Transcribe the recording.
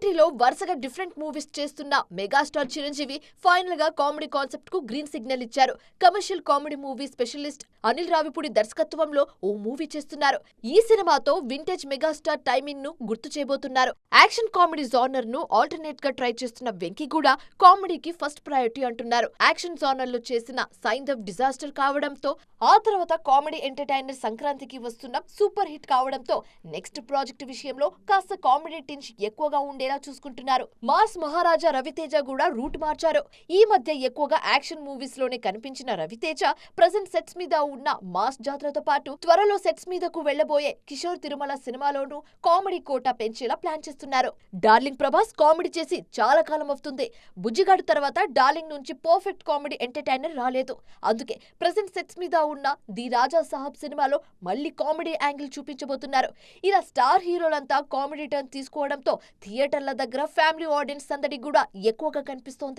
ఓటీటీలో వరుసగా different movies చేస్తున్న మెగాస్టార్ చిరంజీవి ఫైనల్ గా కామెడీ కాన్సెప్ట్ కు గ్రీన్ సిగ్నల్ ఇచ్చారు. Commercial comedy movie specialist Anil Ravipudi దర్శకత్వంలో ఓ మూవీ చేస్తున్నారు. ఈ సినిమాతో వింటేజ్ మెగాస్టార్ టైమింగ్ ను గుర్తు చేయబోతున్నారు. యాక్షన్ కామెడీ జానర్ ను ఆల్టర్నేట్ గా ట్రై చేస్తున్న వెంకీ కూడా కామెడీకి ఫస్ట్ ప్రయారిటీ అంటున్నారు. యాక్షన్ జానర్ లో చేసిన సైంధవ్ డిజాస్టర్ కావడంతో, ఆ తర్వాత కామెడీ ఎంటర్టైనర్ సంక్రాంతికి వస్తున్న సూపర్ హిట్ కావడంతో నెక్స్ట్ ప్రాజెక్ట్ విషయంలో కాస్త కామెడీ టించ్ ఎక్కువగా ఉండేలా చూసుకుంటున్నారు. మాస్ మహారాజా రవితేజ కూడా రూట్ మార్చారు. ఈ మధ్య ఎక్కువగా యాక్షన్ మూవీస్ లోనే కనిపించిన రవితేజ ప్రెజెంట్ సెట్స్ మీద ఉన్న మాస్ జాతరతో పాటు త్వరలో సెట్స్ మీదకు వెళ్లబోయే కిషోర్ తిరుమల సినిమాలోనూ కామెడీ కోటా పెంచేలా ప్లాన్ చేస్తున్నారు. డార్లింగ్ ప్రభాస్ కామెడీ చేసి చాలా కాలం అవుతుంది. బుజ్జిగాడు తర్వాత డార్లింగ్ నుంచి పర్ఫెక్ట్ కామెడీ ఎంటర్టైనర్ రాలేదు. అందుకే ప్రెజెంట్ సెట్స్ మీద ఉన్న ది రాజా సాహబ్ సినిమాలో మళ్ళీ కామెడీ యాంగిల్ చూపించబోతున్నారు. ఇలా స్టార్ హీరోలంతా కామెడీ టర్న్ తీసుకోవడంతో థియేటర్ల దగ్గర ఫ్యామిలీ ఆడియన్స్ సందడి కూడా ఎక్కువగా కనిపిస్తోంది.